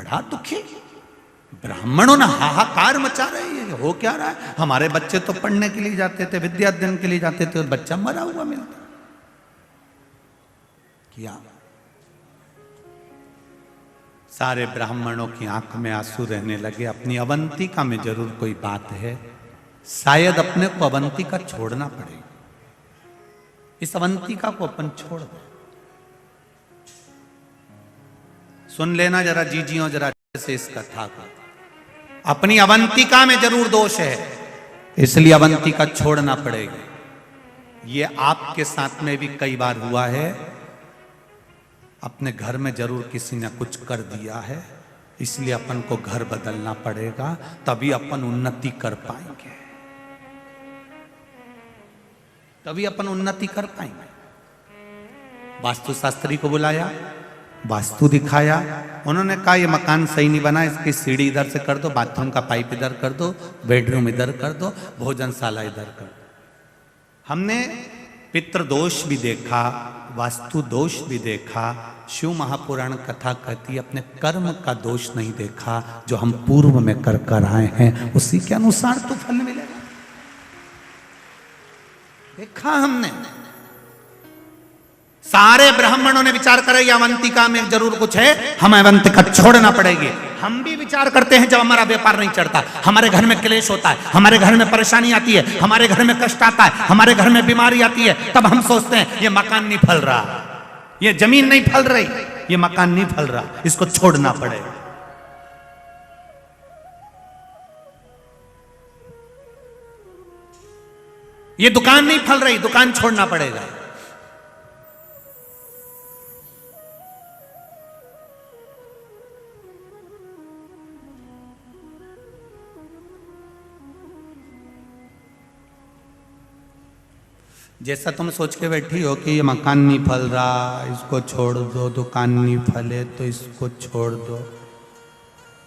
बड़ा दुखी। ब्राह्मणों ने हाहाकार मचा रहे हैं, हो क्या रहा है? हमारे बच्चे तो पढ़ने के लिए जाते थे, विद्या अध्ययन के लिए जाते थे, और बच्चा मरा हुआ मिलता क्या? सारे ब्राह्मणों की आंख में आंसू रहने लगे। अपनी अवंतिका में जरूर कोई बात है, शायद अपने को अवंतिका छोड़ना पड़ेगा। इस अवंतिका को अपन छोड़ दें। सुन लेना जरा जीजियों, जरा से इस कथा को। अपनी अवंतिका में जरूर दोष है, इसलिए अवंतिका छोड़ना पड़ेगी। ये आपके साथ में भी कई बार हुआ है। अपने घर में जरूर किसी ने कुछ कर दिया है, इसलिए अपन को घर बदलना पड़ेगा, तभी अपन उन्नति कर पाएंगे, तभी अपन उन्नति कर पाएंगे। वास्तुशास्त्री को बुलाया, वास्तु दिखाया। उन्होंने कहा ये मकान सही नहीं बना, इसकी सीढ़ी इधर से कर दो, बाथरूम का पाइप इधर कर दो, बेडरूम इधर कर दो, भोजनशाला इधर कर दो। हमने पितृ दोष भी देखा, वास्तु दोष भी देखा। शिव महापुराण कथा कहती है अपने कर्म का दोष नहीं देखा, जो हम पूर्व में कर कर आए हैं उसी के अनुसार तो फल मिलेगा। देखा हमने, सारे ब्राह्मणों ने विचार करा ये अवंतिका में जरूर कुछ है, हमें अवंतिका छोड़ना पड़ेगी। हम भी विचार करते हैं जब हमारा व्यापार नहीं चढ़ता, हमारे घर में क्लेश होता है, हमारे घर में परेशानी आती है, हमारे घर में कष्ट आता है, हमारे घर में बीमारी आती है, तब हम सोचते हैं ये मकान नहीं फल रहा, ये जमीन नहीं फल रही, ये मकान नहीं फल रहा, इसको छोड़ना पड़ेगा। ये दुकान नहीं फल रही, दुकान छोड़ना पड़ेगा। जैसा तुम सोच के बैठी हो कि ये मकान नहीं फल रहा, इसको छोड़ दो, दुकान नहीं फले तो इसको छोड़ दो,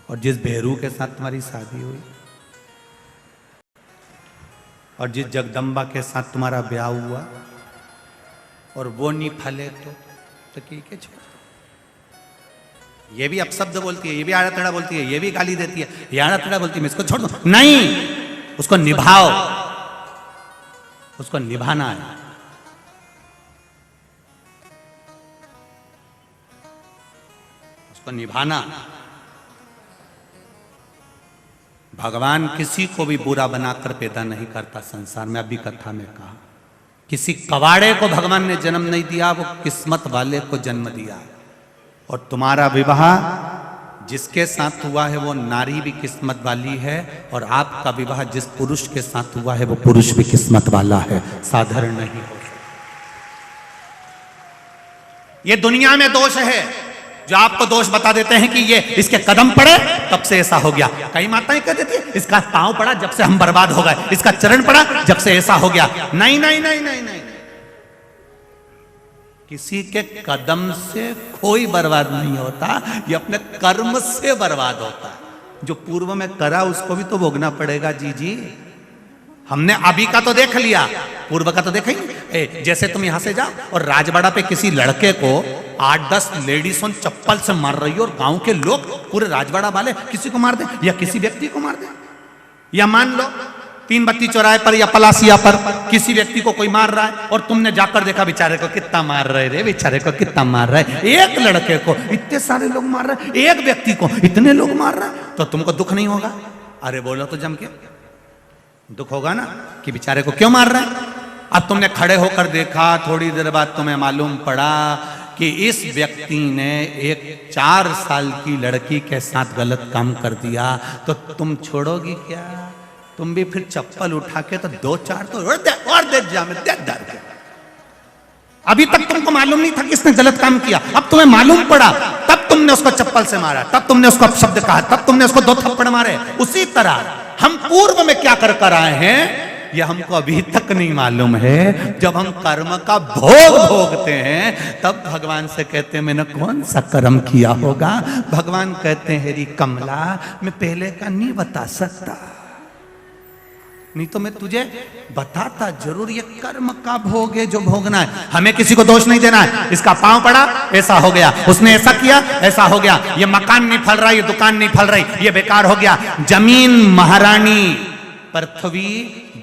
और जिस भेरू के साथ तुम्हारी शादी हुई और जिस जगदम्बा के साथ तुम्हारा ब्याह हुआ और वो नहीं फले तो ठीक है छोड़ दो। ये भी अपशब्द बोलती है, ये भी आड़ा तड़ा बोलती है, ये भी गाली देती है, ये आड़ा तड़ा बोलती है, मैं इसको छोड़ दो। नहीं, उसको निभाओ, उसको निभाना है। उसको निभाना। भगवान किसी को भी बुरा बनाकर पैदा नहीं करता संसार में। अभी कथा में कहा किसी कवाड़े को भगवान ने जन्म नहीं दिया, वो किस्मत वाले को जन्म दिया। और तुम्हारा विवाह जिसके साथ हुआ है वो नारी भी किस्मत वाली है, और आपका विवाह जिस पुरुष के साथ हुआ है वो पुरुष भी किस्मत वाला है, साधारण नहीं हो सकता। ये दुनिया में दोष है जो आपको दोष बता देते हैं कि ये इसके कदम पड़े तब से ऐसा हो गया। कई माताएं कह देती है इसका पांव पड़ा जब से हम बर्बाद हो गए, इसका चरण पड़ा जब से ऐसा हो गया। नहीं नहीं नहीं नहीं नहीं, किसी के कदम से कोई बर्बाद नहीं होता, ये अपने कर्म से बर्बाद होता है। जो पूर्व में करा उसको भी तो भोगना पड़ेगा। जी जी, हमने अभी का तो देख लिया, पूर्व का तो देखा ही। जैसे तुम यहां से जाओ और राजवाड़ा पे किसी लड़के को 8-10 लेडीज चप्पल से मार रही हो और गांव के लोग पूरे राजवाड़ा वाले किसी को मार दे या किसी व्यक्ति को मार दे, या मान लो 3 बत्ती चौराहे पर या पलासिया पर किसी व्यक्ति को कोई मार रहा है और तुमने जाकर देखा बेचारे को कितना मार रहे रे, बेचारे को कितना मार रहे, एक लड़के को इतने सारे लोग मार रहे, एक व्यक्ति को इतने लोग मार रहे, तो तुमको दुख नहीं होगा? अरे बोलो तो जम के, दुख होगा ना कि बेचारे को क्यों मार रहे हैं। अब तुमने खड़े होकर देखा, थोड़ी देर बाद तुम्हें मालूम पड़ा कि इस व्यक्ति ने एक 4 साल की लड़की के साथ गलत काम कर दिया, तो तुम छोड़ोगी क्या? तुम भी फिर चप्पल उठा के तो 2-4 तो और दे जामे दे दर के। अभी तक तुमको मालूम नहीं था कि इसने गलत काम किया, अब तुम्हें मालूम पड़ा, तब तुमने उसको चप्पल से मारा, तब तुमने उसको अपशब्द कहा, तब तुमने उसको 2 थप्पड़ मारे। उसी तरह हम पूर्व में क्या कर कर आए हैं यह हमको अभी तक नहीं मालूम है। जब हम कर्म का भोग भोगते हैं तब भगवान से कहते हैं मैंने कौन सा कर्म किया होगा। भगवान कहते हैं हेरी कमला मैं पहले का नहीं बता सकता, नहीं तो मैं तुझे बताता जरूर, ये कर्म का भोग है जो भोगना है। हमें किसी को दोष नहीं देना है, इसका पांव पड़ा ऐसा हो गया, उसने ऐसा किया ऐसा हो गया, ये मकान नहीं फल रहा, ये दुकान नहीं फल रही, ये बेकार हो गया। जमीन महारानी, पृथ्वी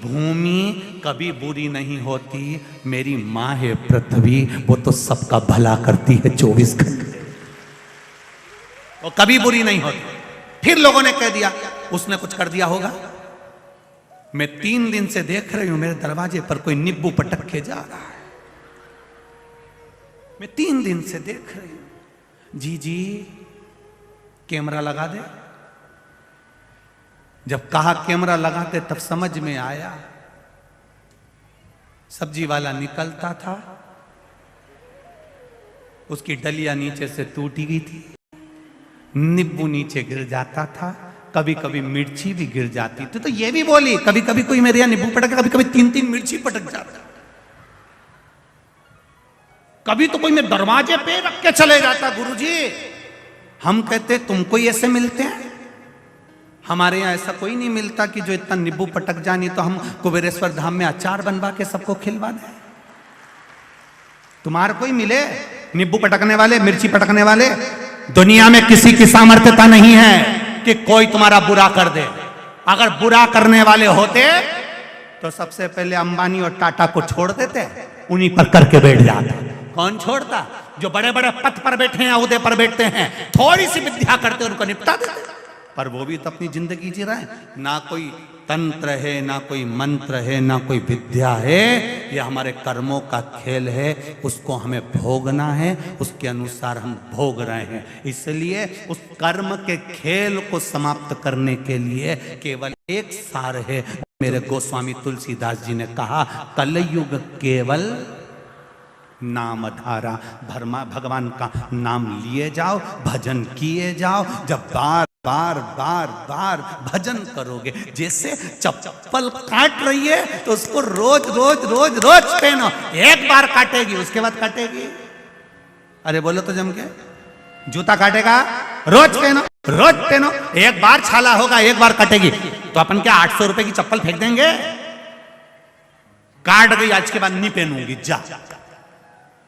भूमि कभी बुरी नहीं होती। मेरी माँ है पृथ्वी, वो तो सबका भला करती है 24 घंटे, वो कभी बुरी नहीं होती। फिर लोगों ने कह दिया उसने कुछ कर दिया होगा। मैं 3 दिन से देख रही हूं मेरे दरवाजे पर कोई नींबू पटक के जा रहा है, मैं 3 दिन से देख रही हूं। जी कैमरा लगा दे। जब कहा कैमरा लगा दे तब समझ में आया, सब्जी वाला निकलता था, उसकी डलिया नीचे से टूटी गई थी, नींबू नीचे गिर जाता था, कभी कभी मिर्ची भी गिर जाती थी। तो ये भी बोली कभी कभी कोई मेरे यहां नींबू पटक, कभी कभी 3-3 मिर्ची पटक जाता, कभी तो कोई मेरे दरवाजे पे रख के चले जाता। गुरुजी हम कहते तुमको ऐसे मिलते हैं? हमारे यहां ऐसा कोई नहीं मिलता कि जो इतना नींबू पटक जानी तो हम कुबेरेश्वर धाम में अचार बनवा के सबको खिलवा दें। तुम्हारे कोई मिले नींबू पटकने वाले, मिर्ची पटकने वाले? दुनिया में किसी की सामर्थ्यता नहीं है कि कोई तुम्हारा बुरा कर दे। अगर बुरा करने वाले होते तो सबसे पहले अंबानी और टाटा को छोड़ देते, उन्हीं पर करके बैठ जाते। कौन छोड़ता? जो बड़े बड़े पद पर बैठे हैं, उहदे पर बैठते हैं, थोड़ी सी विद्या करते उनको निपटा देते। पर वो भी तो अपनी जिंदगी जी रहे हैं। ना कोई तंत्र है, ना कोई मंत्र है, ना कोई विद्या है, ये हमारे कर्मों का खेल है, उसको हमें भोगना है, उसके अनुसार हम भोग रहे हैं। इसलिए उस कर्म के खेल को समाप्त करने के लिए केवल एक सार है। मेरे गोस्वामी तुलसीदास जी ने कहा, कलयुग केवल नाम धारा। भगवान का नाम लिए जाओ, भजन किए जाओ। जब बार बार बार बार भजन करोगे, जैसे चप्पल काट रही है तो उसको रोज रोज रोज रोज पहनो। एक बार काटेगी, उसके बाद काटेगी। अरे बोलो तो जम के, जूता काटेगा रोज पहनो, रोज पहनो। एक बार छाला होगा, एक बार कटेगी, तो अपन क्या 800 रुपए की चप्पल फेंक देंगे? काट गई, आज के बाद नहीं पहनूंगी, जा।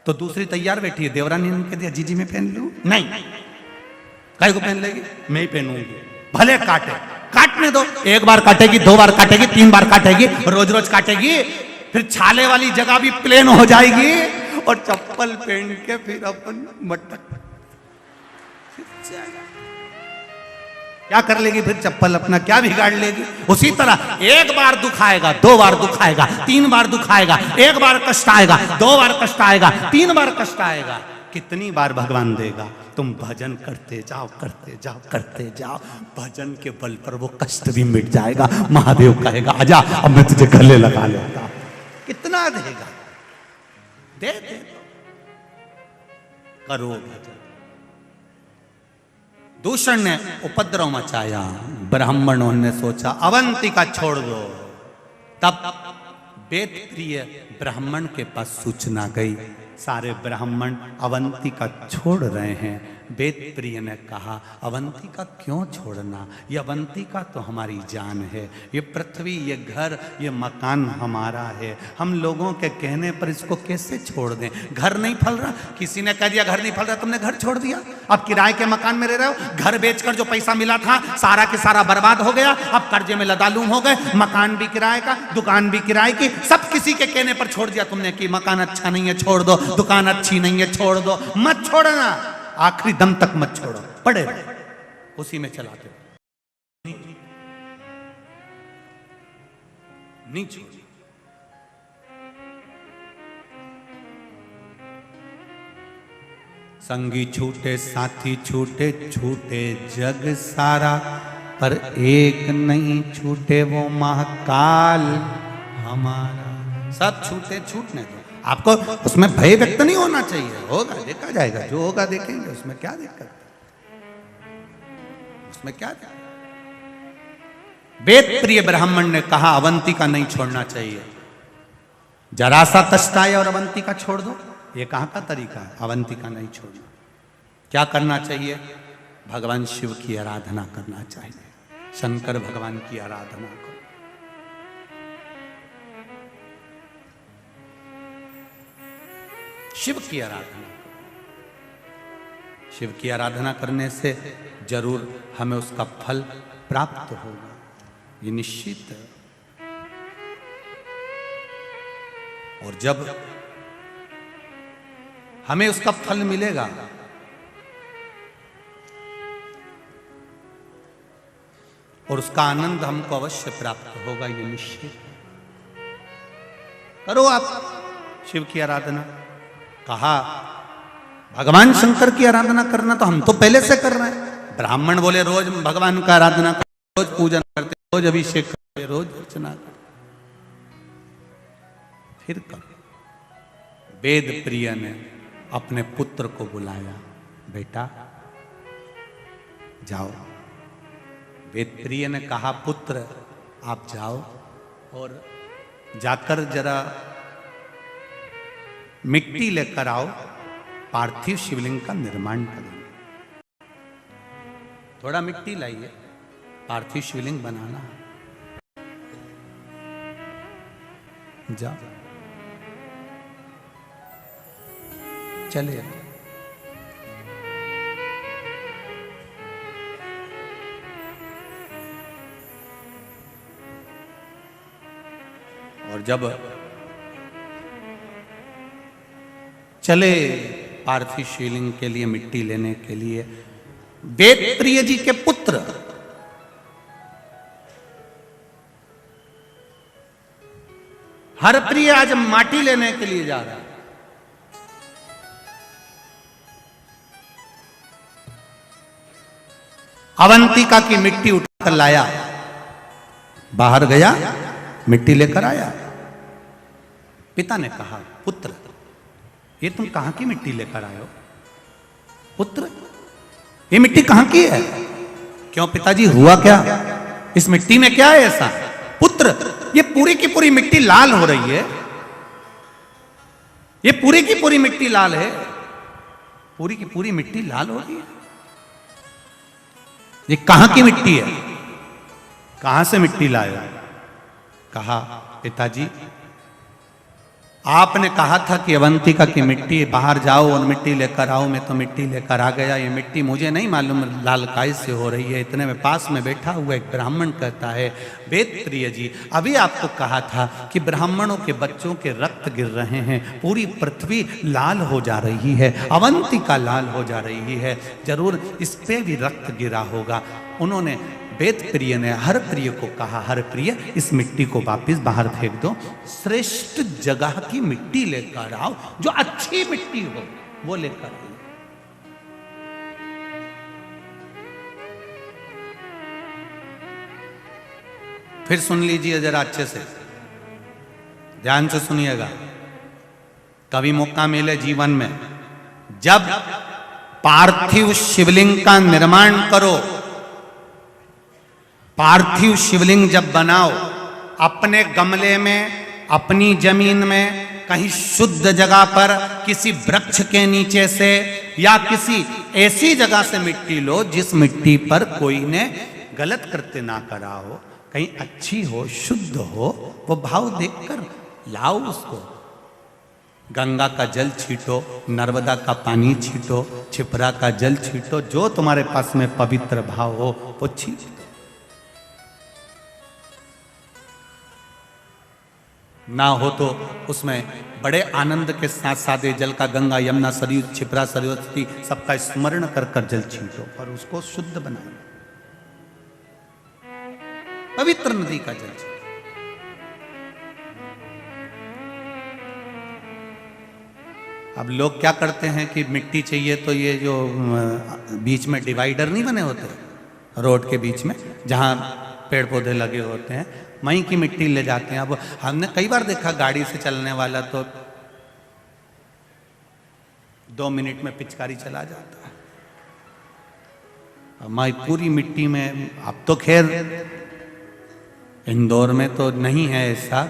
तो दूसरी तैयार बैठी है, देवरानी ने कह दिया जीजी मैं पहन लूं? नहीं, काय को पहन लेगी? मैं ही पहनूंगी, भले काटे, काटने दो। एक बार काटेगी, 2 बार काटेगी, 3 बार काटेगी, रोज रोज काटेगी, फिर छाले वाली जगह भी प्लेन हो जाएगी और चप्पल पहन के फिर अपन मटक क्या कर लेगी? फिर चप्पल अपना क्या बिगाड़ लेगी? उसी तरह एक बार दुखाएगा, 2 बार दुखाएगा, 3 बार दुखाएगा, 1 बार कष्ट आएगा, 2 बार कष्ट आएगा, 3 बार कष्ट आएगा। कितनी बार भगवान देगा? तुम भजन करते जाओ, करते जाओ, करते जाओ। भजन के बल पर वो कष्ट भी मिट जाएगा। महादेव कहेगा आजा, अब मैं तुझे गले लगा लेता। कितना देगा? दे दे, करो भजन। दूषण ने उपद्रव मचाया, ब्राह्मणों ने सोचा अवंतिका छोड़ दो। तब वेद प्रिय ब्राह्मण के पास सूचना गई, सारे ब्राह्मण अवंतिका छोड़ रहे हैं। वेद प्रिय ने कहा अवंतिका क्यों छोड़ना? ये अवंतिका तो हमारी जान है, ये पृथ्वी, ये घर, ये मकान हमारा है। हम लोगों के कहने पर इसको कैसे छोड़ दें? घर नहीं फल रहा, किसी ने कह दिया घर नहीं फल रहा, तुमने घर छोड़ दिया। अब किराए के मकान में रह रहे हो, घर बेचकर जो पैसा मिला था सारा के सारा बर्बाद हो गया। अब कर्जे में लदालूम हो गए, मकान भी किराए का, दुकान भी किराए की, सब किसी के कहने पर छोड़ दिया तुमने कि मकान अच्छा नहीं है छोड़ दो, दुकान अच्छी नहीं है छोड़ दो। मत छोड़ना, आखिरी दम तक मत छोड़ो, पड़े उसी में चलाते हो। नहीं छोड़। संगी छूटे, साथी छूटे, छूटे जग सारा, पर एक नहीं छूटे वो महाकाल हमारा। सब छूटे, छूटने दो। आपको उसमें भय व्यक्त नहीं होना चाहिए, होगा देखा जाएगा, जो होगा देखेंगे, उसमें क्या दिक्कत, उसमें क्या दिक्कत। वेद प्रिय ब्राह्मण ने कहा अवंतिका नहीं छोड़ना चाहिए। जरा सा कष्ट आए और अवंतिका छोड़ दो, ये कहां का तरीका है? अवंतिका नहीं छोड़ना। क्या करना चाहिए? भगवान शिव की आराधना करना चाहिए, शंकर भगवान की आराधना करो। शिव की आराधना। शिव की आराधना करने से जरूर हमें उसका फल प्राप्त होगा, ये निश्चित है। और जब हमें उसका फल मिलेगा और उसका आनंद हमको अवश्य प्राप्त होगा, ये निश्चित है। करो आप शिव की आराधना। कहा भगवान शंकर की आराधना करना तो हम तो पहले से कर रहे हैं। ब्राह्मण बोले रोज भगवान का आराधना करते, रोज पूजन करते, रोज अभिषेक करते, रोज अर्चना करते। फिर कब वेद प्रिय ने अपने पुत्र को बुलाया, बेटा जाओ। वेद प्रिय ने कहा पुत्र आप जाओ और जाकर जरा मिट्टी लेकर आओ, पार्थिव शिवलिंग का निर्माण करेंगे। थोड़ा मिट्टी लाइए, पार्थिव शिवलिंग बनाना। जाओ, चले। और जब चले पार्थिव शिवलिंग के लिए मिट्टी लेने के लिए, वेद प्रिय जी के पुत्र हरप्रिय आज माटी लेने के लिए जा रहा है। अवंतिका की मिट्टी उठाकर लाया, बाहर गया, मिट्टी लेकर आया। पिता ने कहा पुत्र ये तुम कहां की मिट्टी लेकर आए हो? पुत्र ये मिट्टी कहां की है? क्यों पिताजी हुआ क्या? इस मिट्टी में क्या है ऐसा? पुत्र ये पूरी की पूरी मिट्टी लाल हो रही है, ये पूरी की पूरी मिट्टी लाल है, पूरी की पूरी मिट्टी लाल हो रही है। ये कहां की मिट्टी है? कहां से मिट्टी लाया? कहा पिताजी आपने कहा था कि अवंतिका की मिट्टी बाहर जाओ और मिट्टी लेकर आओ, मैं तो मिट्टी लेकर आ गया। ये मिट्टी मुझे नहीं मालूम लाल काय से हो रही है। इतने में पास में बैठा हुआ एक ब्राह्मण कहता है वेद प्रिय जी अभी आपको कहा था कि ब्राह्मणों के बच्चों के रक्त गिर रहे हैं, पूरी पृथ्वी लाल हो जा रही है, अवंतिका लाल हो जा रही है, जरूर इस पे भी रक्त गिरा होगा। उन्होंने वेद प्रिय ने हर प्रिय को कहा हर प्रिय इस मिट्टी को वापस बाहर फेंक दो, श्रेष्ठ जगह की मिट्टी लेकर आओ, जो अच्छी मिट्टी हो वो लेकर आओ। फिर सुन लीजिए जरा अच्छे से, ध्यान से सुनिएगा। कभी मौका मिले जीवन में, जब पार्थिव शिवलिंग का निर्माण करो, पार्थिव शिवलिंग जब बनाओ, अपने गमले में, अपनी जमीन में, कहीं शुद्ध जगह पर, किसी वृक्ष के नीचे से या किसी ऐसी जगह से मिट्टी लो जिस मिट्टी पर कोई ने गलत कृत्य ना करा हो, कहीं अच्छी हो, शुद्ध हो, वो भाव देखकर लाओ उसको। गंगा का जल छीटो, नर्मदा का पानी छीटो, छिपरा का जल छीटो, जो तुम्हारे पास में पवित्र भाव हो वो छीटो। ना हो तो उसमें बड़े आनंद के साथ सादे जल का गंगा यमुना सरयू छिपरा सरस्वती सबका स्मरण कर कर जल छीटो और उसको शुद्ध बनाओ, पवित्र नदी का जल छीटो। अब लोग क्या करते हैं कि मिट्टी चाहिए तो ये जो बीच में डिवाइडर नहीं बने होते रोड के बीच में, जहां पेड़ पौधे लगे होते हैं, वहीं की मिट्टी ले जाते हैं। अब हमने कई बार देखा गाड़ी से चलने वाला तो 2 मिनट में पिचकारी चला जाता है, हमारी पूरी मिट्टी में। अब तो खैर इंदौर में तो नहीं है ऐसा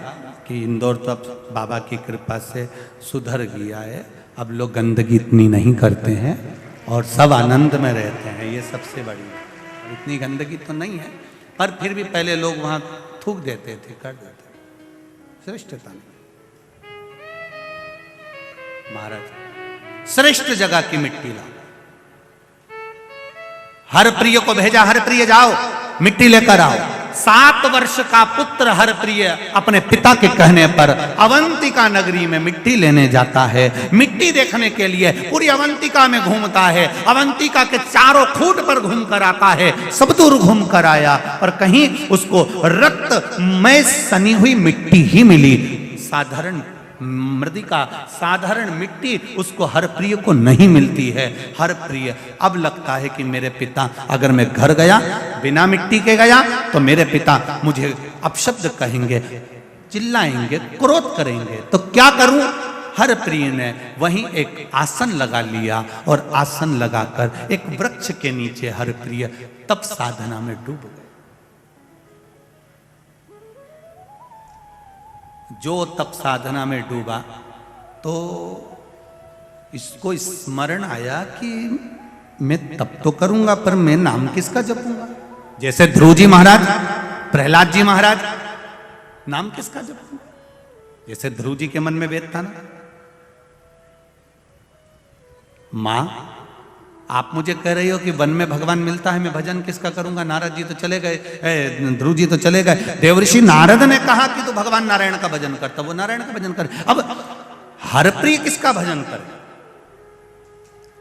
कि इंदौर तो अब बाबा की कृपा से सुधर गया है, अब लोग गंदगी इतनी नहीं करते हैं और सब आनंद में रहते हैं, ये सबसे बड़ी है। इतनी गंदगी तो नहीं है, पर फिर भी पहले लोग वहां थूक देते थे, कर देते थे, श्रेष्ठता नहीं। महाराज श्रेष्ठ जगह की मिट्टी ला। हरप्रिय को भेजा, हरप्रिय जाओ मिट्टी लेकर आओ। 7 वर्ष का पुत्र हरप्रिय अपने पिता के कहने पर अवंतिका नगरी में मिट्टी लेने जाता है। मिट्टी देखने के लिए पूरी अवंतिका में घूमता है। अवंतिका के चारों खूट पर घूम कर आता है। सब दूर घूम कर आया और कहीं उसको रक्तमय सनी हुई मिट्टी ही मिली। साधारण मृदिका, साधारण मिट्टी उसको हरप्रिय को नहीं मिलती है। हरप्रिय अब लगता है कि मेरे पिता, अगर मैं घर गया बिना मिट्टी के गया तो मेरे पिता मुझे अपशब्द कहेंगे, चिल्लाएंगे, क्रोध करेंगे, तो क्या करूं। हरप्रिय ने वहीं एक आसन लगा लिया और आसन लगाकर एक वृक्ष के नीचे हरप्रिय तप साधना में डूब गए। जो तप साधना में डूबा तो इसको स्मरण आया कि मैं तप तो करूंगा पर मैं नाम किसका जपूंगा। जैसे ध्रुव जी महाराज, प्रहलाद जी महाराज, नाम किसका जपूंगा। जैसे ध्रुव जी के मन में वेद था ना, मां आप मुझे कह रही हो कि वन में भगवान मिलता है, मैं भजन किसका करूंगा। नारद जी तो चले गए, ध्रुव जी तो चले गए। देवऋषि नारद ने कहा कि तू भगवान नारायण का भजन करता, वो नारायण का भजन करे। अब हरप्रिय किसका भजन करे।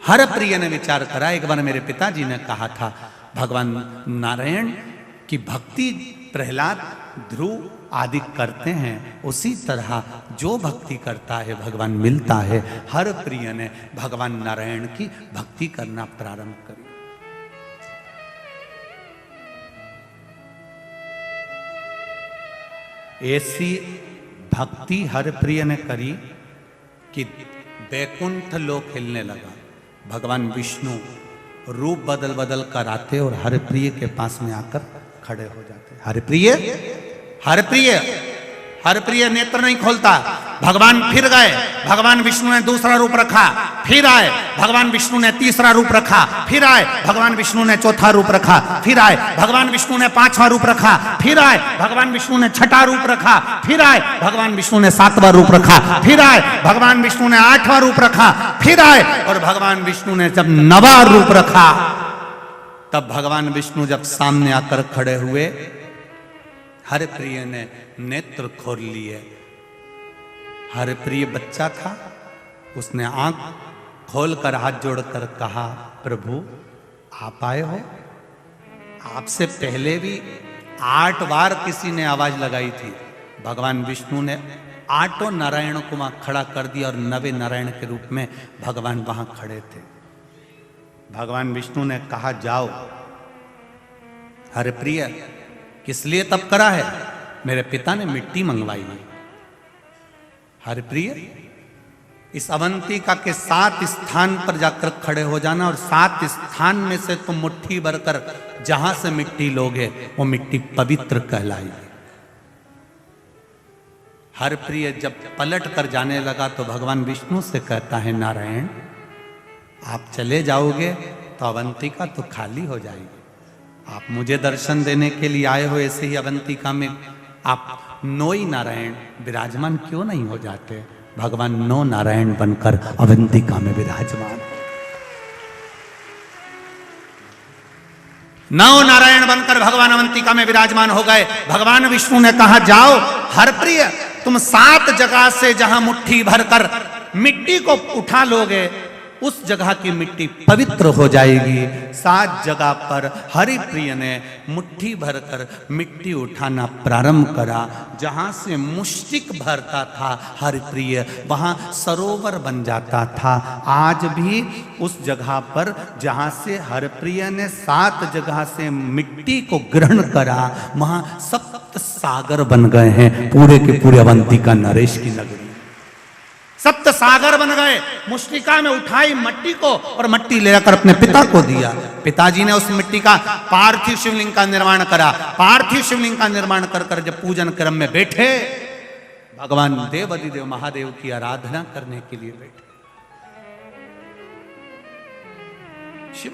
हरप्रिय ने विचार करा। एक बार मेरे पिताजी ने कहा था भगवान नारायण की भक्ति प्रहलाद, ध्रुव आदि करते हैं, उसी तरह जो भक्ति करता है भगवान मिलता है। हरप्रिय ने भगवान नारायण की भक्ति करना प्रारंभ करी। ऐसी भक्ति हरप्रिय ने करी कि वैकुंठ लोक हिलने लगा। भगवान विष्णु रूप बदल बदल कर आते और हरप्रिय के पास में आकर खड़े हो जाते। हरप्रिय, हरप्रिय, हरप्रिय नेत्र नहीं खोलता। भगवान फिर गए, भगवान विष्णु ने दूसरा रूप रखा, फिर आए, भगवान विष्णु ने तीसरा रूप रखा, फिर आए, भगवान विष्णु ने चौथा रूप रखा, फिर आए, भगवान विष्णु ने 5वां रूप रखा, फिर आए, भगवान विष्णु ने 6ठा रूप रखा, फिर आए, भगवान विष्णु ने 7वां रूप रखा, फिर आए, भगवान विष्णु ने 8वां रूप रखा, फिर आए, और भगवान विष्णु ने जब 9वां रूप रखा तब भगवान विष्णु जब सामने आकर खड़े हुए, हरप्रिय ने नेत्र खोल लिए। हरप्रिय बच्चा था, उसने आंख खोलकर हाथ जोड़कर कहा, प्रभु आप आए हो। आपसे पहले भी 8 बार किसी ने आवाज लगाई थी। भगवान विष्णु ने 8 नारायण को वहां खड़ा कर दिया और 9वें नारायण के रूप में भगवान वहां खड़े थे। भगवान विष्णु ने कहा, जाओ। हरप्रिय किस लिए तप करा है। मेरे पिता ने मिट्टी मंगवाई है। हरप्रिय इस अवंतिका के 7 स्थान पर जाकर खड़े हो जाना और 7 स्थान में से तुम मुट्ठी भरकर जहां से मिट्टी लोगे वो मिट्टी पवित्र कहलाएगी। हरप्रिय जब पलट कर जाने लगा तो भगवान विष्णु से कहता है, नारायण आप चले जाओगे तो अवंतिका तो खाली हो जाएगी। आप मुझे दर्शन देने के लिए आए हो, ऐसे ही अवंतिका में आप 9 नारायण विराजमान क्यों नहीं हो जाते। भगवान 9 नारायण बनकर अवंतिका में विराजमान। 9 नारायण बनकर भगवान अवंतिका में विराजमान हो गए। भगवान विष्णु ने कहा, जाओ हरप्रिय, तुम 7 जगह से जहां मुट्ठी भरकर मिट्टी को उठा लोगे उस जगह की मिट्टी पवित्र हो जाएगी। 7 जगह पर हरिप्रिय ने मुट्ठी भरकर मिट्टी उठाना प्रारंभ करा। जहां से मुष्टिक भरता था हरिप्रिय, वहां सरोवर बन जाता था। आज भी उस जगह पर जहां से हरिप्रिय ने 7 जगह से मिट्टी को ग्रहण करा, वहां 7 सागर बन गए हैं। पूरे के पूरे अवंतिका नरेश की नगरी 7 सागर बन गए। मुष्टिका में उठाई मट्टी को और मट्टी लेकर अपने पिता को दिया। पिताजी ने उस मिट्टी का पार्थिव शिवलिंग का निर्माण करा। पार्थिव शिवलिंग का निर्माण कर कर जब पूजन क्रम में बैठे, भगवान देवाधिदेव महादेव की आराधना करने के लिए बैठे। शिव